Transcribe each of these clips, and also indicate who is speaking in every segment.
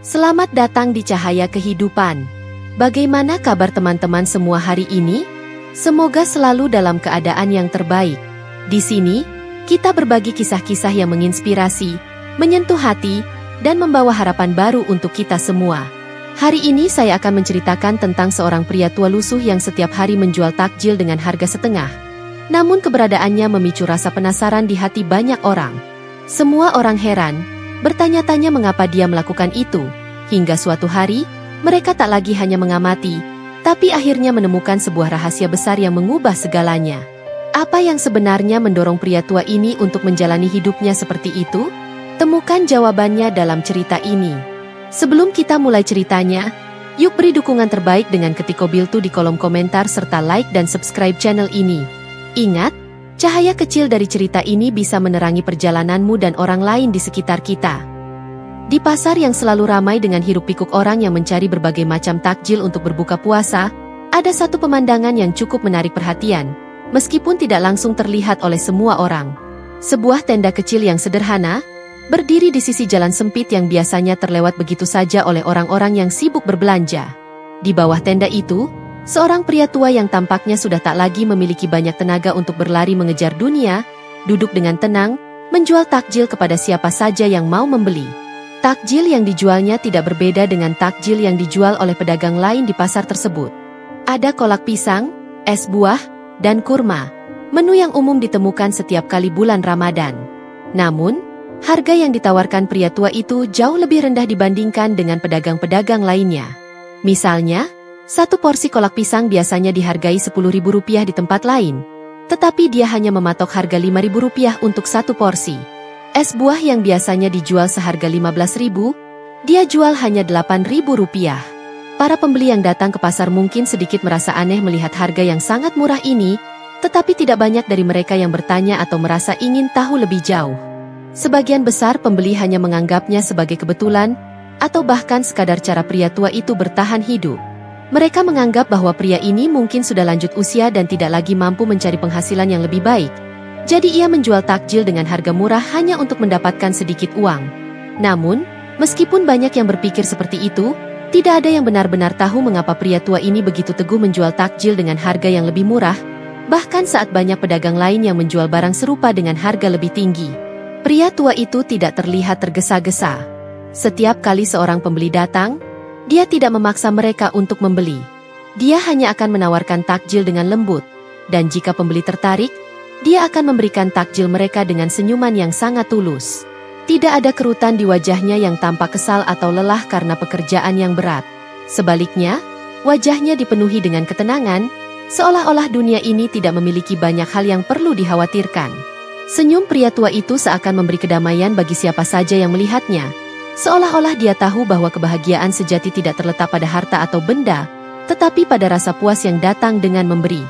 Speaker 1: Selamat datang di Cahaya Kehidupan. Bagaimana kabar teman-teman semua hari ini? Semoga selalu dalam keadaan yang terbaik. Di sini, kita berbagi kisah-kisah yang menginspirasi, menyentuh hati, dan membawa harapan baru untuk kita semua. Hari ini saya akan menceritakan tentang seorang pria tua lusuh yang setiap hari menjual takjil dengan harga setengah. Namun keberadaannya memicu rasa penasaran di hati banyak orang. Semua orang heran, bertanya-tanya mengapa dia melakukan itu, hingga suatu hari, mereka tak lagi hanya mengamati, tapi akhirnya menemukan sebuah rahasia besar yang mengubah segalanya. Apa yang sebenarnya mendorong pria tua ini untuk menjalani hidupnya seperti itu? Temukan jawabannya dalam cerita ini. Sebelum kita mulai ceritanya, yuk beri dukungan terbaik dengan ketik Kobiltu di kolom komentar serta like dan subscribe channel ini. Ingat, cahaya kecil dari cerita ini bisa menerangi perjalananmu dan orang lain di sekitar kita. Di pasar yang selalu ramai dengan hiruk-pikuk orang yang mencari berbagai macam takjil untuk berbuka puasa, ada satu pemandangan yang cukup menarik perhatian, meskipun tidak langsung terlihat oleh semua orang. Sebuah tenda kecil yang sederhana, berdiri di sisi jalan sempit yang biasanya terlewat begitu saja oleh orang-orang yang sibuk berbelanja. Di bawah tenda itu, seorang pria tua yang tampaknya sudah tak lagi memiliki banyak tenaga untuk berlari mengejar dunia, duduk dengan tenang, menjual takjil kepada siapa saja yang mau membeli. Takjil yang dijualnya tidak berbeda dengan takjil yang dijual oleh pedagang lain di pasar tersebut. Ada kolak pisang, es buah, dan kurma, menu yang umum ditemukan setiap kali bulan Ramadan. Namun, harga yang ditawarkan pria tua itu jauh lebih rendah dibandingkan dengan pedagang-pedagang lainnya. Misalnya, satu porsi kolak pisang biasanya dihargai Rp10.000 di tempat lain, tetapi dia hanya mematok harga Rp5.000 untuk satu porsi. Es buah yang biasanya dijual seharga Rp15.000, dia jual hanya Rp8.000. Para pembeli yang datang ke pasar mungkin sedikit merasa aneh melihat harga yang sangat murah ini, tetapi tidak banyak dari mereka yang bertanya atau merasa ingin tahu lebih jauh. Sebagian besar pembeli hanya menganggapnya sebagai kebetulan, atau bahkan sekadar cara pria tua itu bertahan hidup. Mereka menganggap bahwa pria ini mungkin sudah lanjut usia dan tidak lagi mampu mencari penghasilan yang lebih baik. Jadi ia menjual takjil dengan harga murah hanya untuk mendapatkan sedikit uang. Namun, meskipun banyak yang berpikir seperti itu, tidak ada yang benar-benar tahu mengapa pria tua ini begitu teguh menjual takjil dengan harga yang lebih murah, bahkan saat banyak pedagang lain yang menjual barang serupa dengan harga lebih tinggi. Pria tua itu tidak terlihat tergesa-gesa. Setiap kali seorang pembeli datang, dia tidak memaksa mereka untuk membeli. Dia hanya akan menawarkan takjil dengan lembut, dan jika pembeli tertarik, dia akan memberikan takjil mereka dengan senyuman yang sangat tulus. Tidak ada kerutan di wajahnya yang tampak kesal atau lelah karena pekerjaan yang berat. Sebaliknya, wajahnya dipenuhi dengan ketenangan, seolah-olah dunia ini tidak memiliki banyak hal yang perlu dikhawatirkan. Senyum pria tua itu seakan memberi kedamaian bagi siapa saja yang melihatnya, seolah-olah dia tahu bahwa kebahagiaan sejati tidak terletak pada harta atau benda, tetapi pada rasa puas yang datang dengan memberi.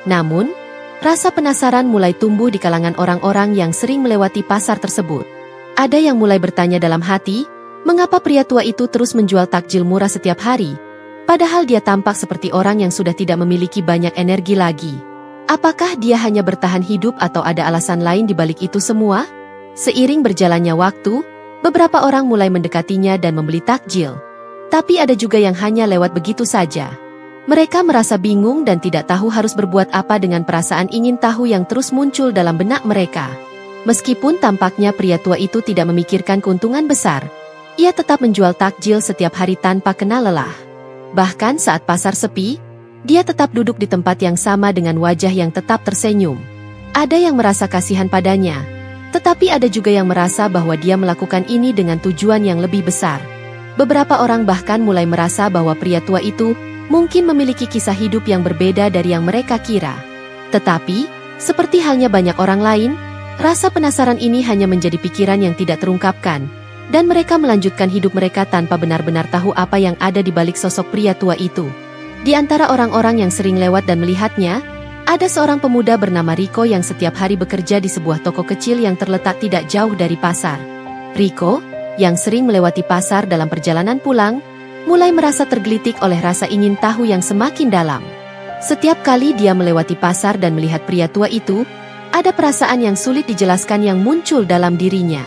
Speaker 1: Namun, rasa penasaran mulai tumbuh di kalangan orang-orang yang sering melewati pasar tersebut. Ada yang mulai bertanya dalam hati, mengapa pria tua itu terus menjual takjil murah setiap hari, padahal dia tampak seperti orang yang sudah tidak memiliki banyak energi lagi. Apakah dia hanya bertahan hidup atau ada alasan lain di balik itu semua? Seiring berjalannya waktu, beberapa orang mulai mendekatinya dan membeli takjil. Tapi ada juga yang hanya lewat begitu saja. Mereka merasa bingung dan tidak tahu harus berbuat apa dengan perasaan ingin tahu yang terus muncul dalam benak mereka. Meskipun tampaknya pria tua itu tidak memikirkan keuntungan besar, ia tetap menjual takjil setiap hari tanpa kenal lelah. Bahkan saat pasar sepi, dia tetap duduk di tempat yang sama dengan wajah yang tetap tersenyum. Ada yang merasa kasihan padanya, tetapi ada juga yang merasa bahwa dia melakukan ini dengan tujuan yang lebih besar. Beberapa orang bahkan mulai merasa bahwa pria tua itu mungkin memiliki kisah hidup yang berbeda dari yang mereka kira. Tetapi, seperti halnya banyak orang lain, rasa penasaran ini hanya menjadi pikiran yang tidak terungkapkan, dan mereka melanjutkan hidup mereka tanpa benar-benar tahu apa yang ada di balik sosok pria tua itu. Di antara orang-orang yang sering lewat dan melihatnya, ada seorang pemuda bernama Rico yang setiap hari bekerja di sebuah toko kecil yang terletak tidak jauh dari pasar. Rico, yang sering melewati pasar dalam perjalanan pulang, mulai merasa tergelitik oleh rasa ingin tahu yang semakin dalam. Setiap kali dia melewati pasar dan melihat pria tua itu, ada perasaan yang sulit dijelaskan yang muncul dalam dirinya.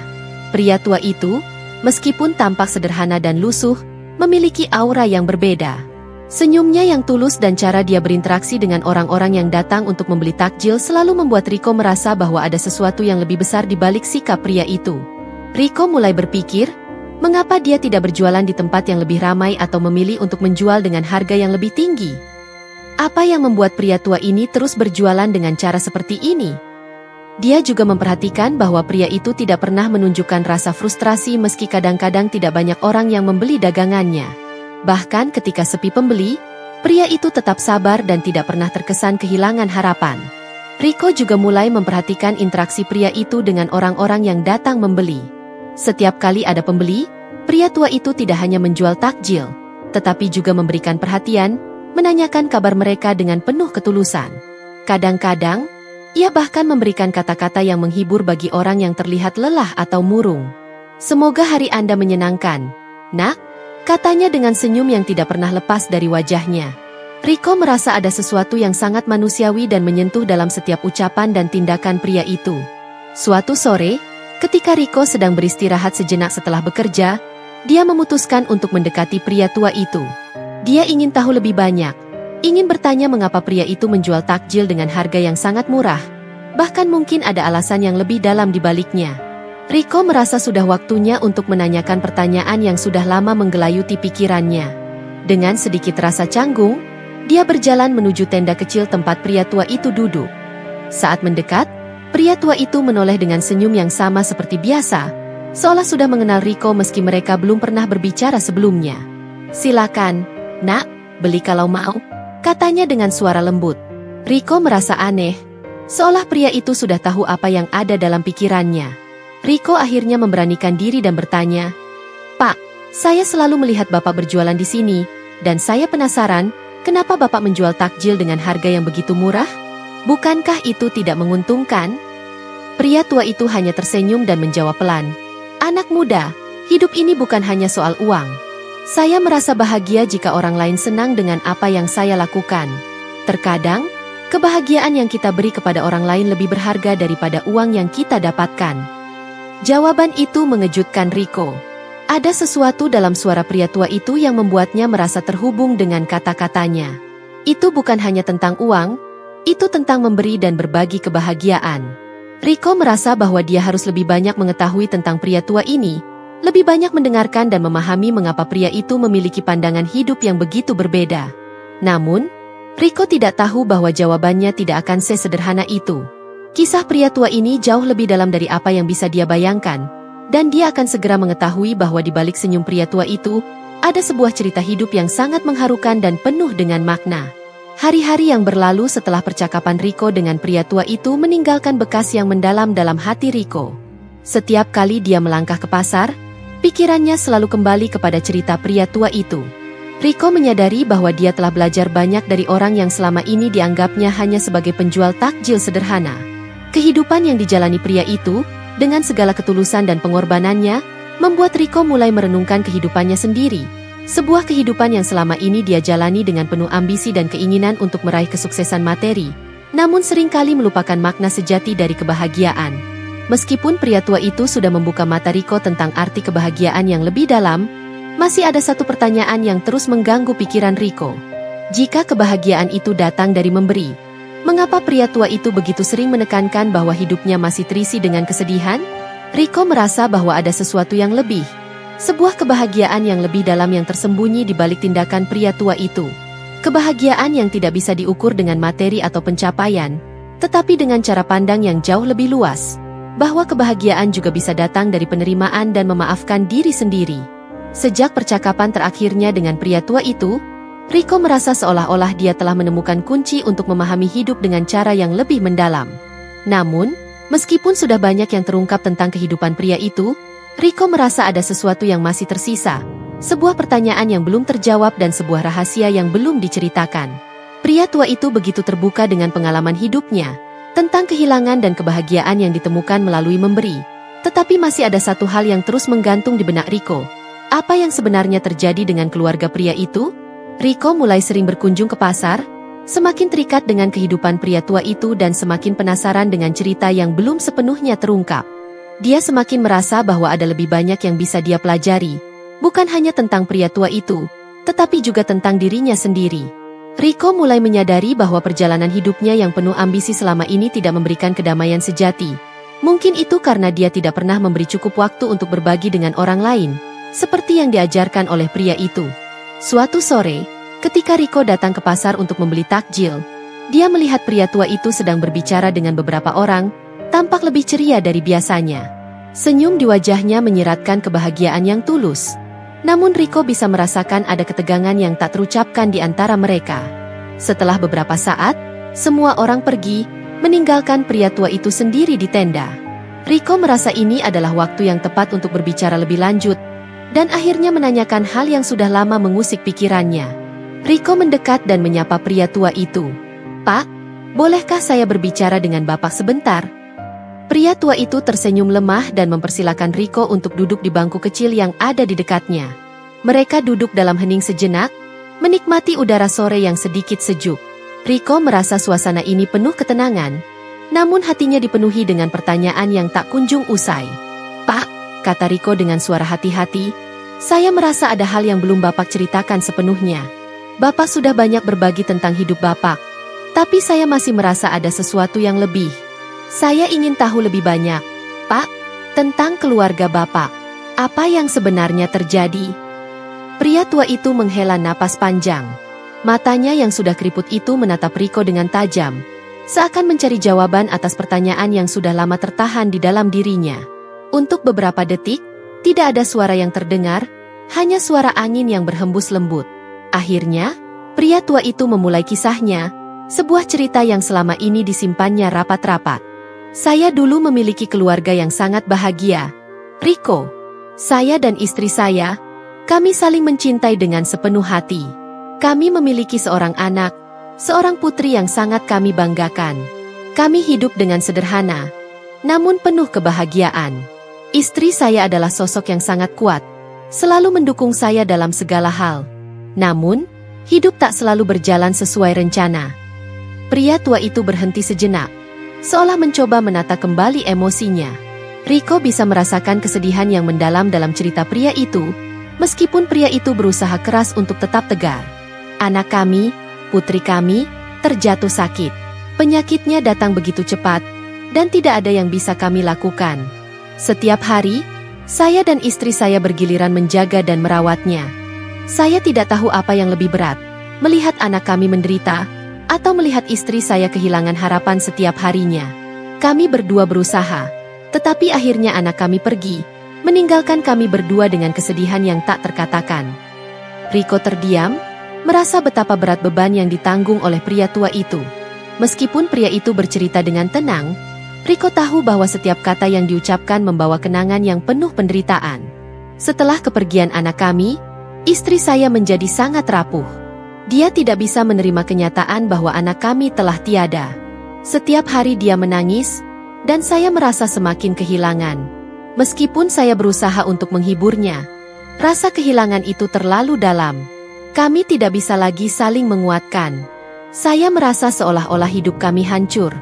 Speaker 1: Pria tua itu meskipun tampak sederhana dan lusuh, memiliki aura yang berbeda. Senyumnya yang tulus dan cara dia berinteraksi dengan orang-orang yang datang untuk membeli takjil selalu membuat Rico merasa bahwa ada sesuatu yang lebih besar di balik sikap pria itu. Rico mulai berpikir, mengapa dia tidak berjualan di tempat yang lebih ramai atau memilih untuk menjual dengan harga yang lebih tinggi? Apa yang membuat pria tua ini terus berjualan dengan cara seperti ini? Dia juga memperhatikan bahwa pria itu tidak pernah menunjukkan rasa frustrasi meski kadang-kadang tidak banyak orang yang membeli dagangannya. Bahkan ketika sepi pembeli, pria itu tetap sabar dan tidak pernah terkesan kehilangan harapan. Rico juga mulai memperhatikan interaksi pria itu dengan orang-orang yang datang membeli. Setiap kali ada pembeli, pria tua itu tidak hanya menjual takjil, tetapi juga memberikan perhatian, menanyakan kabar mereka dengan penuh ketulusan. Kadang-kadang, ia bahkan memberikan kata-kata yang menghibur bagi orang yang terlihat lelah atau murung. "Semoga hari Anda menyenangkan, Nak," katanya dengan senyum yang tidak pernah lepas dari wajahnya. Rico merasa ada sesuatu yang sangat manusiawi dan menyentuh dalam setiap ucapan dan tindakan pria itu. Suatu sore, ketika Rico sedang beristirahat sejenak setelah bekerja, dia memutuskan untuk mendekati pria tua itu. Dia ingin tahu lebih banyak, ingin bertanya mengapa pria itu menjual takjil dengan harga yang sangat murah. Bahkan mungkin ada alasan yang lebih dalam di baliknya. Rico merasa sudah waktunya untuk menanyakan pertanyaan yang sudah lama menggelayuti pikirannya. Dengan sedikit rasa canggung, dia berjalan menuju tenda kecil tempat pria tua itu duduk. Saat mendekat, pria tua itu menoleh dengan senyum yang sama seperti biasa, seolah sudah mengenal Rico meski mereka belum pernah berbicara sebelumnya. "Silakan, Nak, beli kalau mau," katanya dengan suara lembut. Rico merasa aneh, seolah pria itu sudah tahu apa yang ada dalam pikirannya. Rico akhirnya memberanikan diri dan bertanya, "Pak, saya selalu melihat Bapak berjualan di sini, dan saya penasaran, kenapa Bapak menjual takjil dengan harga yang begitu murah? Bukankah itu tidak menguntungkan?" Pria tua itu hanya tersenyum dan menjawab pelan, "Anak muda, hidup ini bukan hanya soal uang. Saya merasa bahagia jika orang lain senang dengan apa yang saya lakukan. Terkadang, kebahagiaan yang kita beri kepada orang lain lebih berharga daripada uang yang kita dapatkan." Jawaban itu mengejutkan Rico. Ada sesuatu dalam suara pria tua itu yang membuatnya merasa terhubung dengan kata-katanya. Itu bukan hanya tentang uang, itu tentang memberi dan berbagi kebahagiaan. Rico merasa bahwa dia harus lebih banyak mengetahui tentang pria tua ini, lebih banyak mendengarkan dan memahami mengapa pria itu memiliki pandangan hidup yang begitu berbeda. Namun, Rico tidak tahu bahwa jawabannya tidak akan sesederhana itu. Kisah pria tua ini jauh lebih dalam dari apa yang bisa dia bayangkan, dan dia akan segera mengetahui bahwa di balik senyum pria tua itu, ada sebuah cerita hidup yang sangat mengharukan dan penuh dengan makna. Hari-hari yang berlalu setelah percakapan Rico dengan pria tua itu meninggalkan bekas yang mendalam dalam hati Rico. Setiap kali dia melangkah ke pasar, pikirannya selalu kembali kepada cerita pria tua itu. Rico menyadari bahwa dia telah belajar banyak dari orang yang selama ini dianggapnya hanya sebagai penjual takjil sederhana. Kehidupan yang dijalani pria itu, dengan segala ketulusan dan pengorbanannya, membuat Rico mulai merenungkan kehidupannya sendiri. Sebuah kehidupan yang selama ini dia jalani dengan penuh ambisi dan keinginan untuk meraih kesuksesan materi, namun seringkali melupakan makna sejati dari kebahagiaan. Meskipun pria tua itu sudah membuka mata Rico tentang arti kebahagiaan yang lebih dalam, masih ada satu pertanyaan yang terus mengganggu pikiran Rico. Jika kebahagiaan itu datang dari memberi, mengapa pria tua itu begitu sering menekankan bahwa hidupnya masih terisi dengan kesedihan? Rico merasa bahwa ada sesuatu yang lebih. Sebuah kebahagiaan yang lebih dalam yang tersembunyi di balik tindakan pria tua itu. Kebahagiaan yang tidak bisa diukur dengan materi atau pencapaian, tetapi dengan cara pandang yang jauh lebih luas. Bahwa kebahagiaan juga bisa datang dari penerimaan dan memaafkan diri sendiri. Sejak percakapan terakhirnya dengan pria tua itu, Rico merasa seolah-olah dia telah menemukan kunci untuk memahami hidup dengan cara yang lebih mendalam. Namun, meskipun sudah banyak yang terungkap tentang kehidupan pria itu, Rico merasa ada sesuatu yang masih tersisa, sebuah pertanyaan yang belum terjawab dan sebuah rahasia yang belum diceritakan. Pria tua itu begitu terbuka dengan pengalaman hidupnya, tentang kehilangan dan kebahagiaan yang ditemukan melalui memberi. Tetapi masih ada satu hal yang terus menggantung di benak Rico. Apa yang sebenarnya terjadi dengan keluarga pria itu? Rico mulai sering berkunjung ke pasar, semakin terikat dengan kehidupan pria tua itu dan semakin penasaran dengan cerita yang belum sepenuhnya terungkap. Dia semakin merasa bahwa ada lebih banyak yang bisa dia pelajari, bukan hanya tentang pria tua itu, tetapi juga tentang dirinya sendiri. Rico mulai menyadari bahwa perjalanan hidupnya yang penuh ambisi selama ini tidak memberikan kedamaian sejati. Mungkin itu karena dia tidak pernah memberi cukup waktu untuk berbagi dengan orang lain, seperti yang diajarkan oleh pria itu. Suatu sore, ketika Rico datang ke pasar untuk membeli takjil, dia melihat pria tua itu sedang berbicara dengan beberapa orang, tampak lebih ceria dari biasanya. Senyum di wajahnya menyiratkan kebahagiaan yang tulus. Namun Rico bisa merasakan ada ketegangan yang tak terucapkan di antara mereka. Setelah beberapa saat, semua orang pergi, meninggalkan pria tua itu sendiri di tenda. Rico merasa ini adalah waktu yang tepat untuk berbicara lebih lanjut, dan akhirnya menanyakan hal yang sudah lama mengusik pikirannya. Rico mendekat dan menyapa pria tua itu. "Pak, bolehkah saya berbicara dengan Bapak sebentar?" Pria tua itu tersenyum lemah dan mempersilakan Rico untuk duduk di bangku kecil yang ada di dekatnya. Mereka duduk dalam hening sejenak, menikmati udara sore yang sedikit sejuk. Rico merasa suasana ini penuh ketenangan, namun hatinya dipenuhi dengan pertanyaan yang tak kunjung usai. "Pak," kata Rico dengan suara hati-hati, "saya merasa ada hal yang belum Bapak ceritakan sepenuhnya. Bapak sudah banyak berbagi tentang hidup Bapak, tapi saya masih merasa ada sesuatu yang lebih. Saya ingin tahu lebih banyak, Pak, tentang keluarga Bapak. Apa yang sebenarnya terjadi?" Pria tua itu menghela napas panjang. Matanya yang sudah keriput itu menatap Rico dengan tajam, seakan mencari jawaban atas pertanyaan yang sudah lama tertahan di dalam dirinya. Untuk beberapa detik, tidak ada suara yang terdengar, hanya suara angin yang berhembus lembut. Akhirnya, pria tua itu memulai kisahnya, sebuah cerita yang selama ini disimpannya rapat-rapat. "Saya dulu memiliki keluarga yang sangat bahagia, Rico. Saya dan istri saya, kami saling mencintai dengan sepenuh hati. Kami memiliki seorang anak, seorang putri yang sangat kami banggakan. Kami hidup dengan sederhana, namun penuh kebahagiaan. Istri saya adalah sosok yang sangat kuat, selalu mendukung saya dalam segala hal. Namun, hidup tak selalu berjalan sesuai rencana." Pria tua itu berhenti sejenak, seolah mencoba menata kembali emosinya. Rico bisa merasakan kesedihan yang mendalam dalam cerita pria itu, meskipun pria itu berusaha keras untuk tetap tegar. "Anak kami, putri kami, terjatuh sakit. Penyakitnya datang begitu cepat, dan tidak ada yang bisa kami lakukan. Setiap hari, saya dan istri saya bergiliran menjaga dan merawatnya. Saya tidak tahu apa yang lebih berat, melihat anak kami menderita, atau melihat istri saya kehilangan harapan setiap harinya. Kami berdua berusaha, tetapi akhirnya anak kami pergi, meninggalkan kami berdua dengan kesedihan yang tak terkatakan." Rico terdiam, merasa betapa berat beban yang ditanggung oleh pria tua itu. Meskipun pria itu bercerita dengan tenang, Rico tahu bahwa setiap kata yang diucapkan membawa kenangan yang penuh penderitaan. "Setelah kepergian anak kami, istri saya menjadi sangat rapuh. Dia tidak bisa menerima kenyataan bahwa anak kami telah tiada. Setiap hari dia menangis, dan saya merasa semakin kehilangan. Meskipun saya berusaha untuk menghiburnya, rasa kehilangan itu terlalu dalam. Kami tidak bisa lagi saling menguatkan. Saya merasa seolah-olah hidup kami hancur."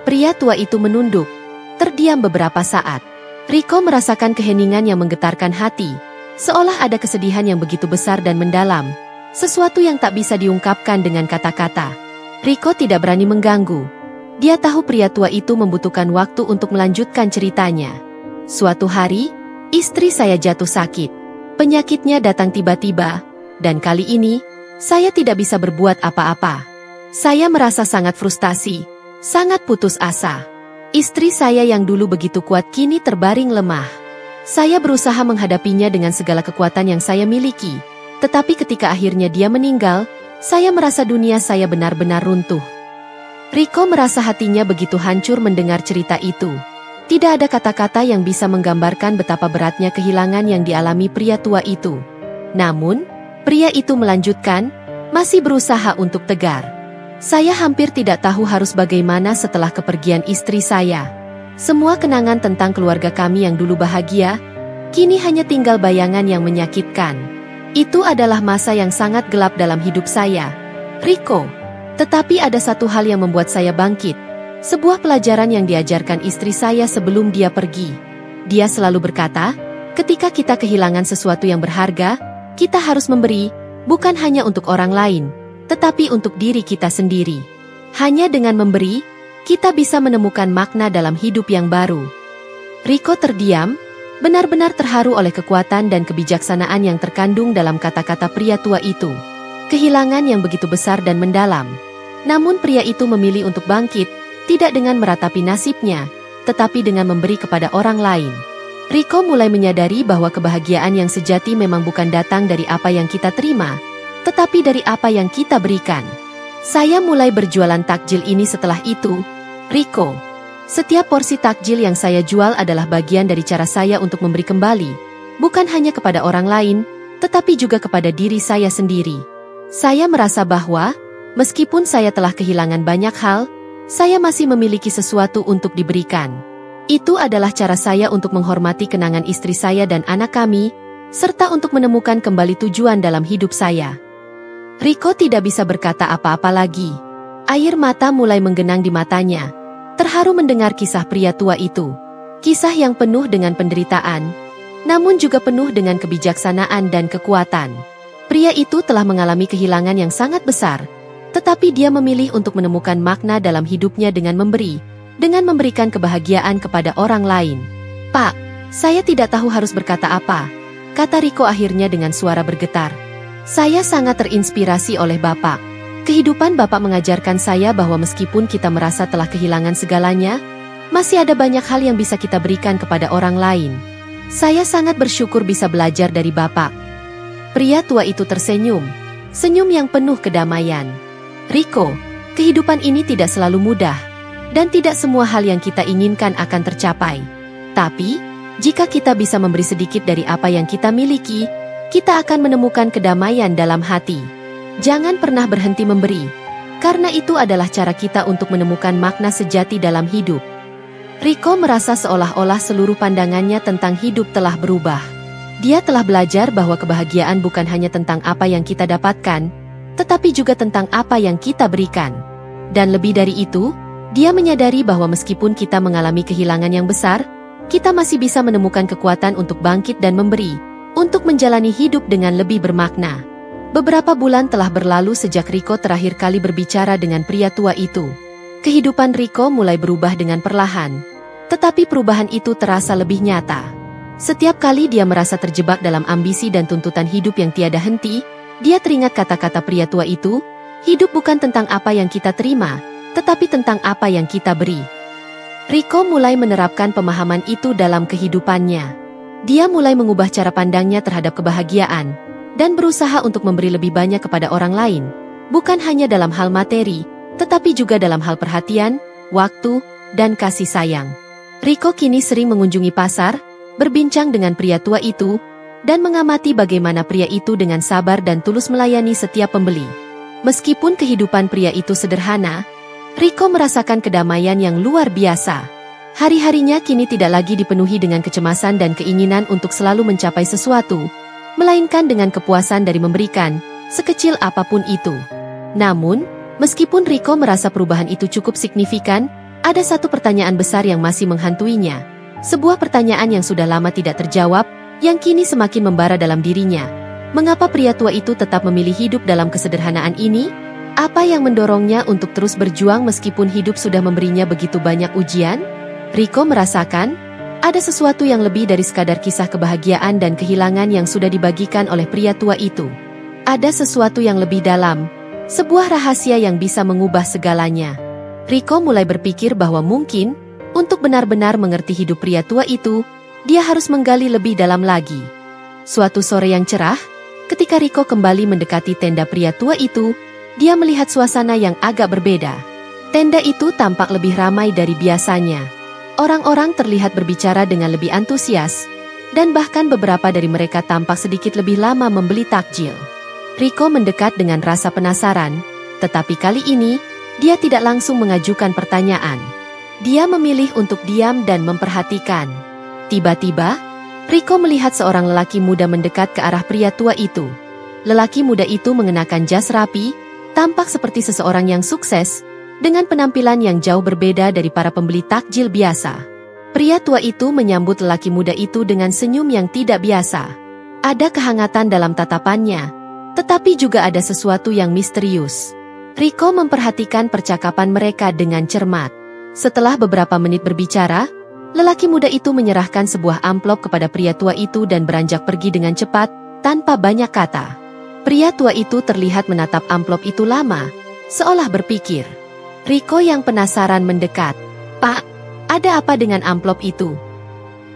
Speaker 1: Pria tua itu menunduk, terdiam beberapa saat. Rico merasakan keheningan yang menggetarkan hati, seolah ada kesedihan yang begitu besar dan mendalam, sesuatu yang tak bisa diungkapkan dengan kata-kata. Rico tidak berani mengganggu. Dia tahu pria tua itu membutuhkan waktu untuk melanjutkan ceritanya. "Suatu hari, istri saya jatuh sakit. Penyakitnya datang tiba-tiba, dan kali ini, saya tidak bisa berbuat apa-apa. Saya merasa sangat frustasi, sangat putus asa. Istri saya yang dulu begitu kuat kini terbaring lemah. Saya berusaha menghadapinya dengan segala kekuatan yang saya miliki. Tetapi ketika akhirnya dia meninggal, saya merasa dunia saya benar-benar runtuh." Rico merasa hatinya begitu hancur mendengar cerita itu. Tidak ada kata-kata yang bisa menggambarkan betapa beratnya kehilangan yang dialami pria tua itu. Namun, pria itu melanjutkan, masih berusaha untuk tegar. "Saya hampir tidak tahu harus bagaimana setelah kepergian istri saya. Semua kenangan tentang keluarga kami yang dulu bahagia, kini hanya tinggal bayangan yang menyakitkan. Itu adalah masa yang sangat gelap dalam hidup saya, Rico. Tetapi ada satu hal yang membuat saya bangkit. Sebuah pelajaran yang diajarkan istri saya sebelum dia pergi. Dia selalu berkata, ketika kita kehilangan sesuatu yang berharga, kita harus memberi, bukan hanya untuk orang lain, tetapi untuk diri kita sendiri. Hanya dengan memberi, kita bisa menemukan makna dalam hidup yang baru. Rico terdiam, benar-benar terharu oleh kekuatan dan kebijaksanaan yang terkandung dalam kata-kata pria tua itu. Kehilangan yang begitu besar dan mendalam. Namun pria itu memilih untuk bangkit, tidak dengan meratapi nasibnya, tetapi dengan memberi kepada orang lain. Rico mulai menyadari bahwa kebahagiaan yang sejati memang bukan datang dari apa yang kita terima, tetapi dari apa yang kita berikan. Saya mulai berjualan takjil ini setelah itu, Rico. Setiap porsi takjil yang saya jual adalah bagian dari cara saya untuk memberi kembali, bukan hanya kepada orang lain, tetapi juga kepada diri saya sendiri. Saya merasa bahwa, meskipun saya telah kehilangan banyak hal, saya masih memiliki sesuatu untuk diberikan. Itu adalah cara saya untuk menghormati kenangan istri saya dan anak kami, serta untuk menemukan kembali tujuan dalam hidup saya. Rico tidak bisa berkata apa-apa lagi. Air mata mulai menggenang di matanya. Terharu mendengar kisah pria tua itu. Kisah yang penuh dengan penderitaan, namun juga penuh dengan kebijaksanaan dan kekuatan. Pria itu telah mengalami kehilangan yang sangat besar, tetapi dia memilih untuk menemukan makna dalam hidupnya dengan memberi, dengan memberikan kebahagiaan kepada orang lain. "Pak, saya tidak tahu harus berkata apa," kata Rico akhirnya dengan suara bergetar. "Saya sangat terinspirasi oleh Bapak. Kehidupan Bapak mengajarkan saya bahwa meskipun kita merasa telah kehilangan segalanya, masih ada banyak hal yang bisa kita berikan kepada orang lain. Saya sangat bersyukur bisa belajar dari Bapak." Pria tua itu tersenyum, senyum yang penuh kedamaian. "Rico, kehidupan ini tidak selalu mudah, dan tidak semua hal yang kita inginkan akan tercapai. Tapi, jika kita bisa memberi sedikit dari apa yang kita miliki, kita akan menemukan kedamaian dalam hati. Jangan pernah berhenti memberi, karena itu adalah cara kita untuk menemukan makna sejati dalam hidup." Rico merasa seolah-olah seluruh pandangannya tentang hidup telah berubah. Dia telah belajar bahwa kebahagiaan bukan hanya tentang apa yang kita dapatkan, tetapi juga tentang apa yang kita berikan. Dan lebih dari itu, dia menyadari bahwa meskipun kita mengalami kehilangan yang besar, kita masih bisa menemukan kekuatan untuk bangkit dan memberi, untuk menjalani hidup dengan lebih bermakna. Beberapa bulan telah berlalu sejak Rico terakhir kali berbicara dengan pria tua itu. Kehidupan Rico mulai berubah dengan perlahan, tetapi perubahan itu terasa lebih nyata. Setiap kali dia merasa terjebak dalam ambisi dan tuntutan hidup yang tiada henti, dia teringat kata-kata pria tua itu, "Hidup bukan tentang apa yang kita terima, tetapi tentang apa yang kita beri." Rico mulai menerapkan pemahaman itu dalam kehidupannya. Dia mulai mengubah cara pandangnya terhadap kebahagiaan, dan berusaha untuk memberi lebih banyak kepada orang lain, bukan hanya dalam hal materi, tetapi juga dalam hal perhatian, waktu, dan kasih sayang. Rico kini sering mengunjungi pasar, berbincang dengan pria tua itu, dan mengamati bagaimana pria itu dengan sabar dan tulus melayani setiap pembeli. Meskipun kehidupan pria itu sederhana, Rico merasakan kedamaian yang luar biasa. Hari-harinya kini tidak lagi dipenuhi dengan kecemasan dan keinginan untuk selalu mencapai sesuatu, melainkan dengan kepuasan dari memberikan, sekecil apapun itu. Namun, meskipun Rico merasa perubahan itu cukup signifikan, ada satu pertanyaan besar yang masih menghantuinya. Sebuah pertanyaan yang sudah lama tidak terjawab, yang kini semakin membara dalam dirinya. Mengapa pria tua itu tetap memilih hidup dalam kesederhanaan ini? Apa yang mendorongnya untuk terus berjuang meskipun hidup sudah memberinya begitu banyak ujian? Rico merasakan ada sesuatu yang lebih dari sekadar kisah kebahagiaan dan kehilangan yang sudah dibagikan oleh pria tua itu. Ada sesuatu yang lebih dalam, sebuah rahasia yang bisa mengubah segalanya. Rico mulai berpikir bahwa mungkin, untuk benar-benar mengerti hidup pria tua itu, dia harus menggali lebih dalam lagi. Suatu sore yang cerah, ketika Rico kembali mendekati tenda pria tua itu, dia melihat suasana yang agak berbeda. Tenda itu tampak lebih ramai dari biasanya. Orang-orang terlihat berbicara dengan lebih antusias, dan bahkan beberapa dari mereka tampak sedikit lebih lama membeli takjil. Rico mendekat dengan rasa penasaran, tetapi kali ini, dia tidak langsung mengajukan pertanyaan. Dia memilih untuk diam dan memperhatikan. Tiba-tiba, Rico melihat seorang lelaki muda mendekat ke arah pria tua itu. Lelaki muda itu mengenakan jas rapi, tampak seperti seseorang yang sukses, dengan penampilan yang jauh berbeda dari para pembeli takjil biasa. Pria tua itu menyambut lelaki muda itu dengan senyum yang tidak biasa. Ada kehangatan dalam tatapannya, tetapi juga ada sesuatu yang misterius. Rico memperhatikan percakapan mereka dengan cermat. Setelah beberapa menit berbicara, lelaki muda itu menyerahkan sebuah amplop kepada pria tua itu dan beranjak pergi dengan cepat, tanpa banyak kata. Pria tua itu terlihat menatap amplop itu lama, seolah berpikir. Rico yang penasaran mendekat. "Pak, ada apa dengan amplop itu?"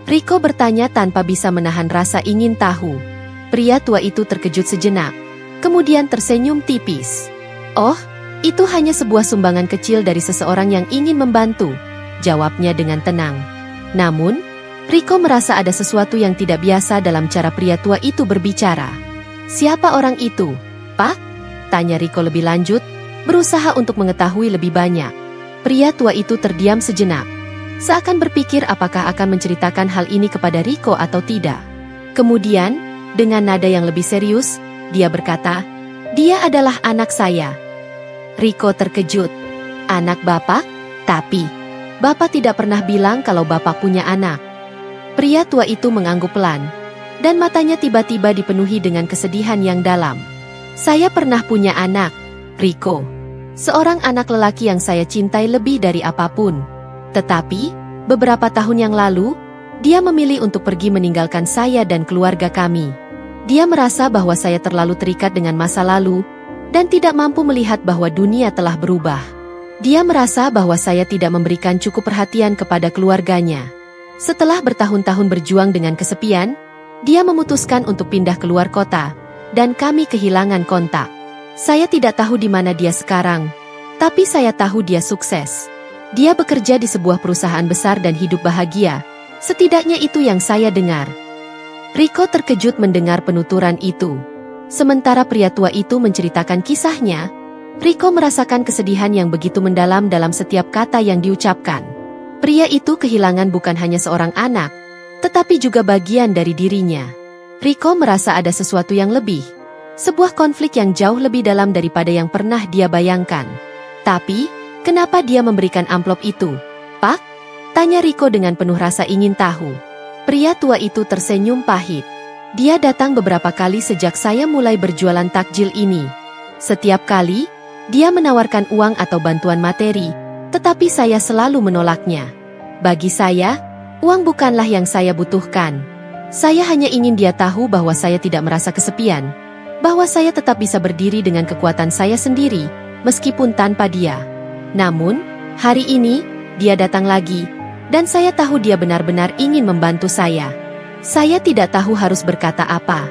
Speaker 1: Rico bertanya tanpa bisa menahan rasa ingin tahu. Pria tua itu terkejut sejenak, kemudian tersenyum tipis. "Oh, itu hanya sebuah sumbangan kecil dari seseorang yang ingin membantu," jawabnya dengan tenang. Namun, Rico merasa ada sesuatu yang tidak biasa dalam cara pria tua itu berbicara. "Siapa orang itu, Pak?" tanya Rico lebih lanjut, berusaha untuk mengetahui lebih banyak. Pria tua itu terdiam sejenak, seakan berpikir apakah akan menceritakan hal ini kepada Rico atau tidak. Kemudian, dengan nada yang lebih serius, dia berkata, "Dia adalah anak saya." Rico terkejut. "Anak Bapak? Tapi, Bapak tidak pernah bilang kalau Bapak punya anak." Pria tua itu mengangguk pelan, dan matanya tiba-tiba dipenuhi dengan kesedihan yang dalam. "Saya pernah punya anak, Rico. Seorang anak lelaki yang saya cintai lebih dari apapun. Tetapi, beberapa tahun yang lalu, dia memilih untuk pergi meninggalkan saya dan keluarga kami. Dia merasa bahwa saya terlalu terikat dengan masa lalu, dan tidak mampu melihat bahwa dunia telah berubah. Dia merasa bahwa saya tidak memberikan cukup perhatian kepada keluarganya. Setelah bertahun-tahun berjuang dengan kesepian, dia memutuskan untuk pindah keluar kota, dan kami kehilangan kontak. Saya tidak tahu di mana dia sekarang, tapi saya tahu dia sukses. Dia bekerja di sebuah perusahaan besar dan hidup bahagia. Setidaknya itu yang saya dengar." Rico terkejut mendengar penuturan itu. Sementara pria tua itu menceritakan kisahnya, Rico merasakan kesedihan yang begitu mendalam dalam setiap kata yang diucapkan. Pria itu kehilangan bukan hanya seorang anak, tetapi juga bagian dari dirinya. Rico merasa ada sesuatu yang lebih. Sebuah konflik yang jauh lebih dalam daripada yang pernah dia bayangkan. "Tapi, kenapa dia memberikan amplop itu, Pak?" tanya Rico dengan penuh rasa ingin tahu. Pria tua itu tersenyum pahit. "Dia datang beberapa kali sejak saya mulai berjualan takjil ini. Setiap kali, dia menawarkan uang atau bantuan materi, tetapi saya selalu menolaknya. Bagi saya, uang bukanlah yang saya butuhkan. Saya hanya ingin dia tahu bahwa saya tidak merasa kesepian, bahwa saya tetap bisa berdiri dengan kekuatan saya sendiri, meskipun tanpa dia. Namun, hari ini, dia datang lagi, dan saya tahu dia benar-benar ingin membantu saya. Saya tidak tahu harus berkata apa."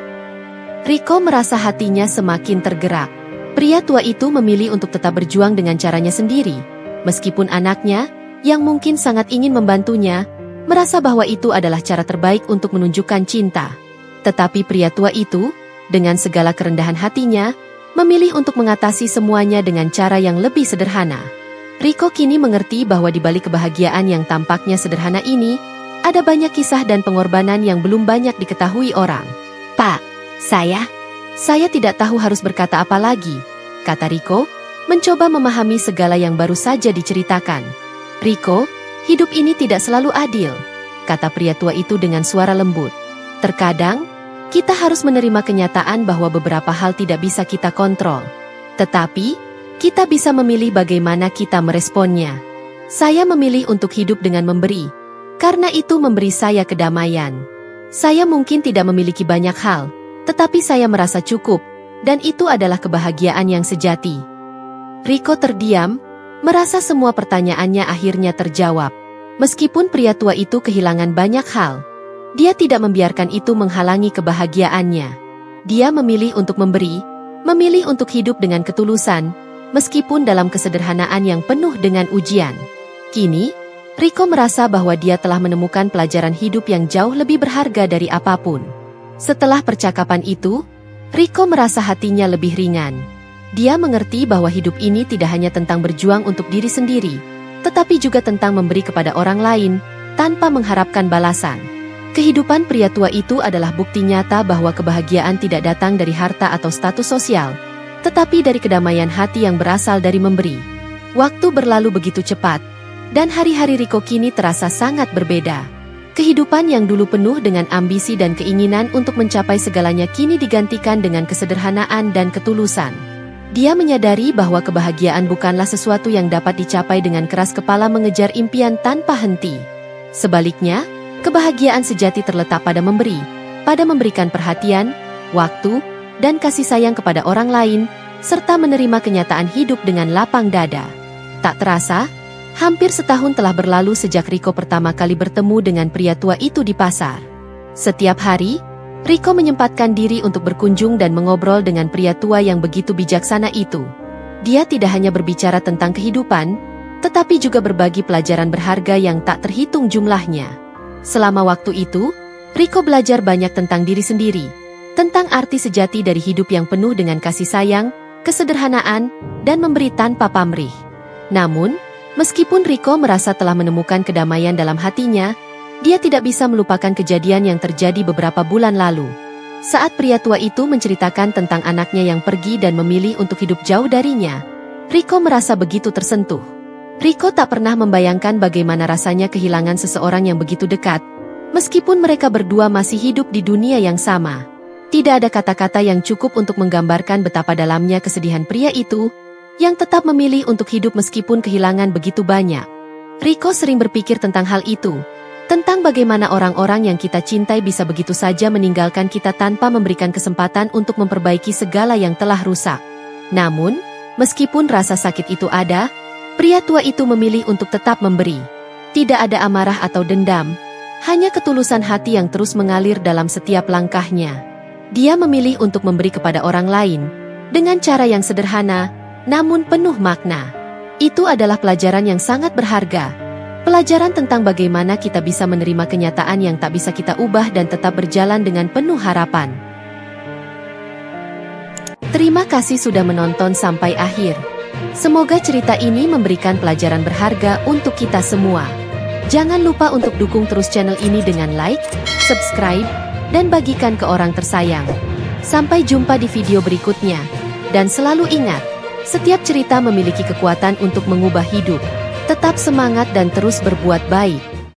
Speaker 1: Rico merasa hatinya semakin tergerak. Pria tua itu memilih untuk tetap berjuang dengan caranya sendiri, meskipun anaknya, yang mungkin sangat ingin membantunya, merasa bahwa itu adalah cara terbaik untuk menunjukkan cinta. Tetapi pria tua itu, dengan segala kerendahan hatinya, memilih untuk mengatasi semuanya dengan cara yang lebih sederhana. Rico kini mengerti bahwa di balik kebahagiaan yang tampaknya sederhana ini, ada banyak kisah dan pengorbanan yang belum banyak diketahui orang. "Pak, saya tidak tahu harus berkata apa lagi," kata Rico, mencoba memahami segala yang baru saja diceritakan. "Rico, hidup ini tidak selalu adil," kata pria tua itu dengan suara lembut. "Terkadang, kita harus menerima kenyataan bahwa beberapa hal tidak bisa kita kontrol. Tetapi, kita bisa memilih bagaimana kita meresponnya. Saya memilih untuk hidup dengan memberi, karena itu memberi saya kedamaian. Saya mungkin tidak memiliki banyak hal, tetapi saya merasa cukup, dan itu adalah kebahagiaan yang sejati." Rico terdiam, merasa semua pertanyaannya akhirnya terjawab. Meskipun pria tua itu kehilangan banyak hal, dia tidak membiarkan itu menghalangi kebahagiaannya. Dia memilih untuk memberi, memilih untuk hidup dengan ketulusan, meskipun dalam kesederhanaan yang penuh dengan ujian. Kini, Rico merasa bahwa dia telah menemukan pelajaran hidup yang jauh lebih berharga dari apapun. Setelah percakapan itu, Rico merasa hatinya lebih ringan. Dia mengerti bahwa hidup ini tidak hanya tentang berjuang untuk diri sendiri, tetapi juga tentang memberi kepada orang lain, tanpa mengharapkan balasan. Kehidupan pria tua itu adalah bukti nyata bahwa kebahagiaan tidak datang dari harta atau status sosial, tetapi dari kedamaian hati yang berasal dari memberi. Waktu berlalu begitu cepat, Dan hari-hari Riko kini terasa sangat berbeda. Kehidupan yang dulu penuh dengan ambisi dan keinginan untuk mencapai segalanya kini digantikan dengan kesederhanaan dan ketulusan. Dia menyadari bahwa kebahagiaan bukanlah sesuatu yang dapat dicapai dengan keras kepala mengejar impian tanpa henti. Sebaliknya, kebahagiaan sejati terletak pada memberi, pada memberikan perhatian, waktu, dan kasih sayang kepada orang lain, serta menerima kenyataan hidup dengan lapang dada. Tak terasa, hampir setahun telah berlalu sejak Riko pertama kali bertemu dengan pria tua itu di pasar. Setiap hari, Riko menyempatkan diri untuk berkunjung dan mengobrol dengan pria tua yang begitu bijaksana itu. Dia tidak hanya berbicara tentang kehidupan, tetapi juga berbagi pelajaran berharga yang tak terhitung jumlahnya. Selama waktu itu, Riko belajar banyak tentang diri sendiri, tentang arti sejati dari hidup yang penuh dengan kasih sayang, kesederhanaan, dan memberi tanpa pamrih. Namun, meskipun Riko merasa telah menemukan kedamaian dalam hatinya, dia tidak bisa melupakan kejadian yang terjadi beberapa bulan lalu. Saat pria tua itu menceritakan tentang anaknya yang pergi dan memilih untuk hidup jauh darinya, Riko merasa begitu tersentuh. Riko tak pernah membayangkan bagaimana rasanya kehilangan seseorang yang begitu dekat, meskipun mereka berdua masih hidup di dunia yang sama. Tidak ada kata-kata yang cukup untuk menggambarkan betapa dalamnya kesedihan pria itu, yang tetap memilih untuk hidup meskipun kehilangan begitu banyak. Riko sering berpikir tentang hal itu, tentang bagaimana orang-orang yang kita cintai bisa begitu saja meninggalkan kita tanpa memberikan kesempatan untuk memperbaiki segala yang telah rusak. Namun, meskipun rasa sakit itu ada, pria tua itu memilih untuk tetap memberi. Tidak ada amarah atau dendam, hanya ketulusan hati yang terus mengalir dalam setiap langkahnya. Dia memilih untuk memberi kepada orang lain, dengan cara yang sederhana, namun penuh makna. Itu adalah pelajaran yang sangat berharga. Pelajaran tentang bagaimana kita bisa menerima kenyataan yang tak bisa kita ubah dan tetap berjalan dengan penuh harapan. Terima kasih sudah menonton sampai akhir. Semoga cerita ini memberikan pelajaran berharga untuk kita semua. Jangan lupa untuk dukung terus channel ini dengan like, subscribe, dan bagikan ke orang tersayang. Sampai jumpa di video berikutnya. Dan selalu ingat, setiap cerita memiliki kekuatan untuk mengubah hidup. Tetap semangat dan terus berbuat baik.